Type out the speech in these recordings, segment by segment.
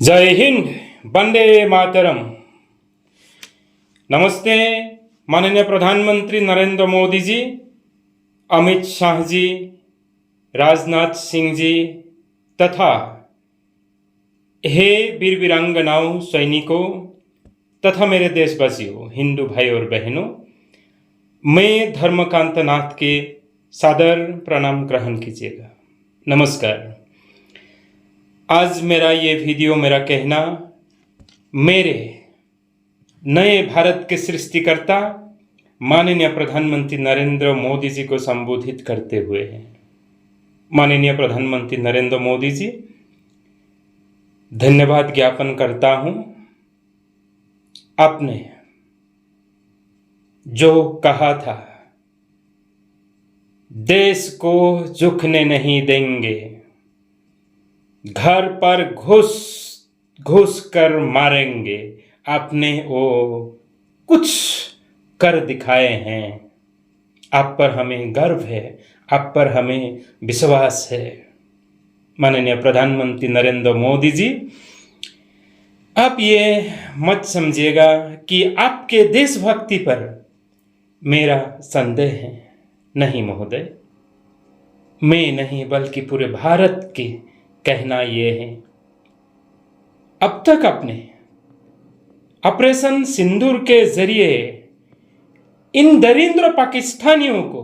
जय हिंद, वंदे मातरम। नमस्ते माननीय प्रधानमंत्री नरेंद्र मोदी जी, अमित शाह जी, राजनाथ सिंह जी तथा हे वीर वीरांगनाओं, सैनिकों तथा मेरे देशवासियों, हिंदू भाई और बहनों, मैं धर्मकांत नाथ के सादर प्रणाम ग्रहण कीजिएगा। नमस्कार। आज मेरा ये वीडियो, मेरा कहना मेरे नए भारत के सृष्टिकर्ता माननीय प्रधानमंत्री नरेंद्र मोदी जी को संबोधित करते हुए है। माननीय प्रधानमंत्री नरेंद्र मोदी जी, धन्यवाद ज्ञापन करता हूं। आपने जो कहा था, देश को झुकने नहीं देंगे, घर पर घुस कर मारेंगे, आपने वो कुछ कर दिखाए हैं। आप पर हमें गर्व है, आप पर हमें विश्वास है। माननीय प्रधानमंत्री नरेंद्र मोदी जी, आप ये मत समझिएगा कि आपके देशभक्ति पर मेरा संदेह है। नहीं महोदय, मैं नहीं बल्कि पूरे भारत के कहना ये है। अब तक आपने ऑपरेशन सिंदूर के जरिए इन दरिंद्र पाकिस्तानियों को,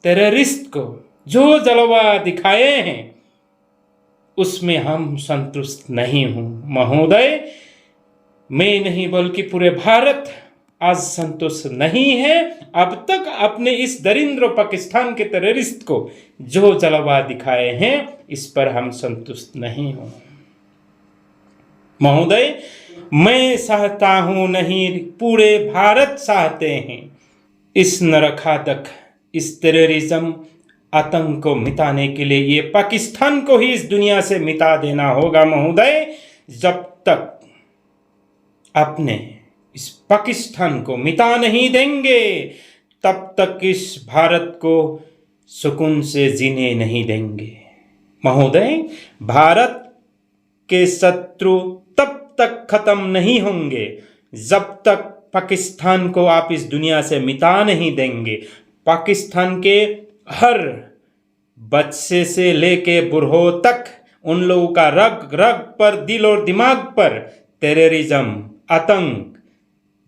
टेररिस्ट को जो जलवा दिखाए हैं, उसमें हम संतुष्ट नहीं हूं महोदय। मैं नहीं बल्कि पूरे भारत आज संतुष्ट नहीं है। अब तक आपने इस दरिंद्र पाकिस्तान के टेररिस्ट को जो जलवा दिखाए हैं, इस पर हम संतुष्ट नहीं हूं महोदय। मैं चाहता हूं नहीं, पूरे भारत चाहते हैं इस नरघातक, इस टेररिज्म, आतंक को मिटाने के लिए ये पाकिस्तान को ही इस दुनिया से मिटा देना होगा महोदय। जब तक आपने इस पाकिस्तान को मिटा नहीं देंगे, तब तक इस भारत को सुकून से जीने नहीं देंगे महोदय। भारत के शत्रु तब तक खत्म नहीं होंगे जब तक पाकिस्तान को आप इस दुनिया से मिटा नहीं देंगे। पाकिस्तान के हर बच्चे से लेके बूढ़ों तक, उन लोगों का रग रग पर, दिल और दिमाग पर टेररिज्म, आतंक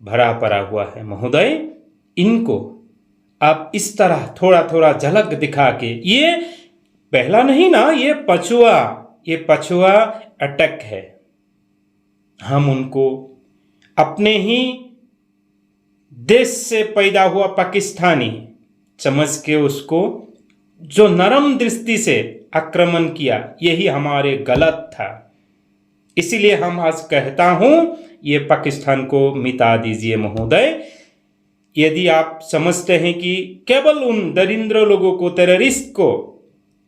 भरा पड़ा हुआ है महोदय। इनको आप इस तरह थोड़ा थोड़ा झलक दिखा के, ये पहला नहीं ना, ये पछुआ अटैक है। हम उनको अपने ही देश से पैदा हुआ पाकिस्तानी समझ के उसको जो नरम दृष्टि से आक्रमण किया, यही हमारे गलत था। इसीलिए हम आज कहता हूं, ये पाकिस्तान को मिटा दीजिए महोदय। यदि आप समझते हैं कि केवल उन दरिंद्र लोगों को, टेररिस्ट को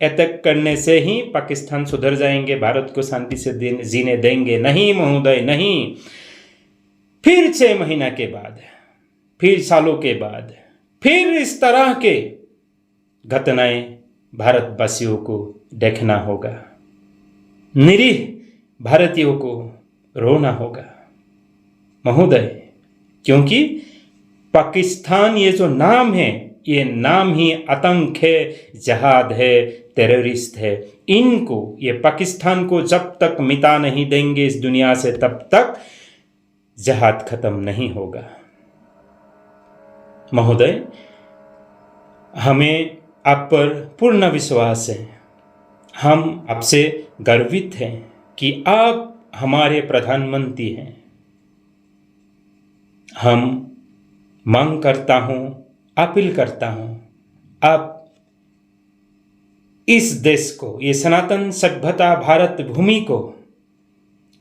अटैक करने से ही पाकिस्तान सुधर जाएंगे, भारत को शांति से जीने देंगे, नहीं महोदय, नहीं। फिर 6 महीना के बाद, फिर सालों के बाद, फिर इस तरह के घटनाएं भारतवासियों को देखना होगा, निरीह भारतीयों को रोना होगा महोदय। क्योंकि पाकिस्तान ये जो नाम है, ये नाम ही आतंक है, जहाद है, टेररिस्ट है। इनको, ये पाकिस्तान को जब तक मिटा नहीं देंगे इस दुनिया से, तब तक जहाद खत्म नहीं होगा महोदय। हमें आप पर पूर्ण विश्वास है। हम आपसे गर्वित हैं कि आप हमारे प्रधानमंत्री हैं। हम मांग करता हूं, अपील करता हूं, आप इस देश को, ये सनातन सभ्यता भारत भूमि को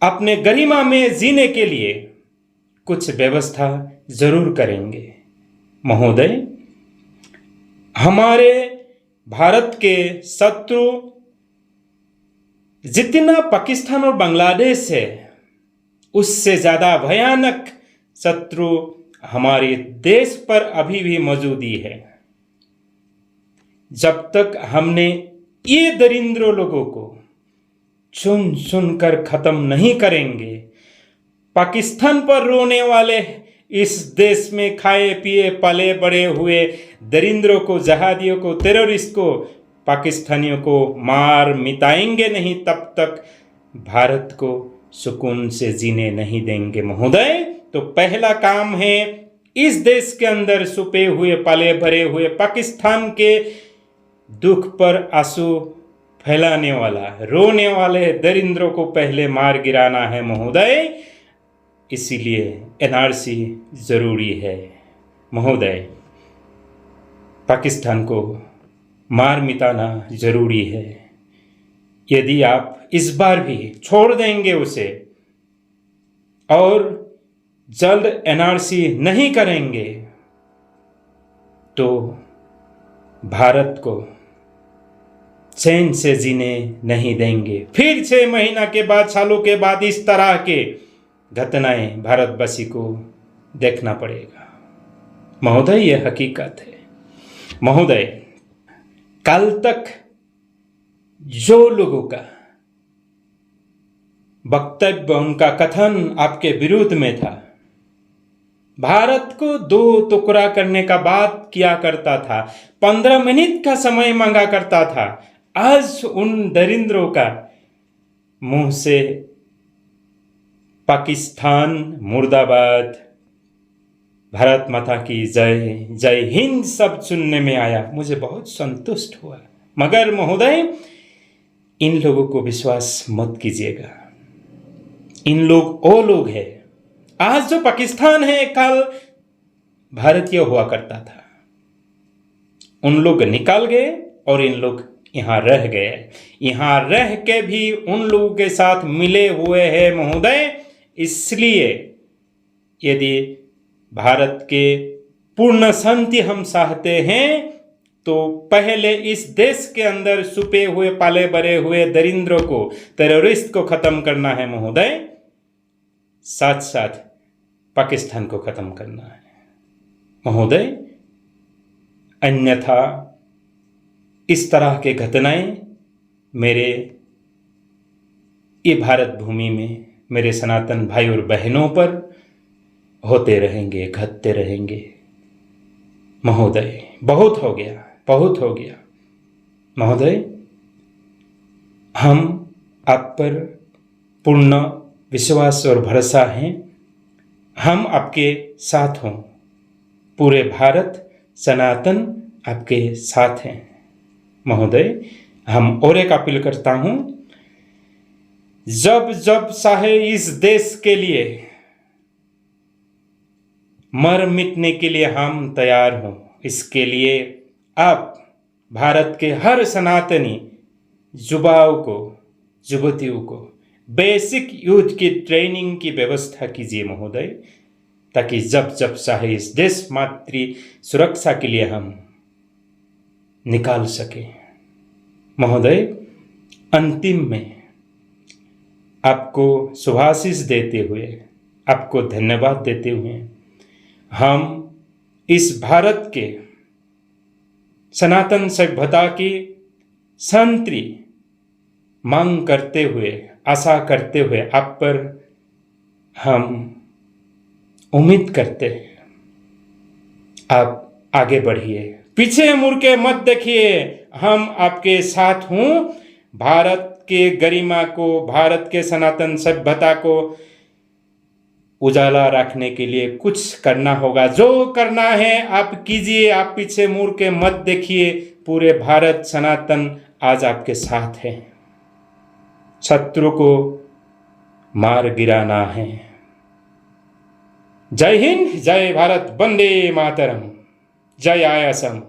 अपने गरिमा में जीने के लिए कुछ व्यवस्था जरूर करेंगे महोदय। हमारे भारत के शत्रु जितना पाकिस्तान और बांग्लादेश है, उससे ज्यादा भयानक शत्रु हमारे देश पर अभी भी मौजूदी है। जब तक हमने ये दरिंद्र लोगों को चुन चुन कर खत्म नहीं करेंगे। पाकिस्तान पर रोने वाले, इस देश में खाए पिए पले बड़े हुए दरिंद्रों को, जहादियों को, टेररिस्ट को, पाकिस्तानियों को मार मिटाएंगे नहीं, तब तक भारत को सुकून से जीने नहीं देंगे महोदय। तो पहला काम है इस देश के अंदर छुपे हुए पले भरे हुए पाकिस्तान के दुख पर आंसू फैलाने वाला, रोने वाले दरिंद्रों को पहले मार गिराना है महोदय। इसीलिए एनआरसी जरूरी है महोदय। पाकिस्तान को मार मिटाना जरूरी है। यदि आप इस बार भी छोड़ देंगे उसे और जल्द एनआरसी नहीं करेंगे तो भारत को चैन से जीने नहीं देंगे। फिर 6 महीना के बाद, सालों के बाद इस तरह के घटनाएं भारतवासी को देखना पड़ेगा महोदय। यह हकीकत है महोदय। कल तक जो लोगों का वक्तव्य, उनका कथन आपके विरुद्ध में था, भारत को 2 टुकड़ा करने का बात किया करता था, 15 मिनट का समय मांगा करता था, आज उन दरिंद्रों का मुंह से पाकिस्तान मुर्दाबाद, भारत माता की जय, जय हिंद सब सुनने में आया। मुझे बहुत संतुष्ट हुआ। मगर महोदय, इन लोगों को विश्वास मत कीजिएगा। इन लोग वो लोग हैं, आज जो पाकिस्तान है कल भारतीय हुआ करता था। उन लोग निकल गए और इन लोग यहाँ रह गए। यहाँ रह के भी उन लोगों के साथ मिले हुए हैं महोदय। इसलिए यदि भारत के पूर्ण शांति हम चाहते हैं तो पहले इस देश के अंदर छुपे हुए पाले बड़े हुए दरिंद्रों को, टेररिस्ट को खत्म करना है महोदय। साथ साथ पाकिस्तान को खत्म करना है महोदय। अन्यथा इस तरह के घटनाएं मेरे ये भारत भूमि में मेरे सनातन भाई और बहनों पर होते रहेंगे, घटते रहेंगे महोदय। बहुत हो गया, बहुत हो गया महोदय। हम आप पर पूर्ण विश्वास और भरोसा है। हम आपके साथ हों। पूरे भारत सनातन आपके साथ हैं महोदय। हम और एक अपील करता हूं, जब जब चाहे इस देश के लिए मर मिटने के लिए हम तैयार हों। इसके लिए आप भारत के हर सनातनी युवाओं को, युवतियों को बेसिक युद्ध की ट्रेनिंग की व्यवस्था कीजिए महोदय, ताकि जब जब चाहे इस देश मातृ सुरक्षा के लिए हम निकाल सके महोदय। अंतिम में आपको शुभाशीष देते हुए, आपको धन्यवाद देते हुए, हम इस भारत के सनातन सभ्यता की शांति मांग करते हुए, आशा करते हुए आप पर हम उम्मीद करते हैं आप आगे बढ़िए, पीछे मुड़ के मत देखिए। हम आपके साथ हूँ। भारत के गरिमा को, भारत के सनातन सभ्यता को उजाला रखने के लिए कुछ करना होगा। जो करना है आप कीजिए, आप पीछे मुड़ के मत देखिए। पूरे भारत सनातन आज आपके साथ है। शत्रु को मार गिराना है। जय हिंद, जय भारत, वंदे मातरम, जय आयासम।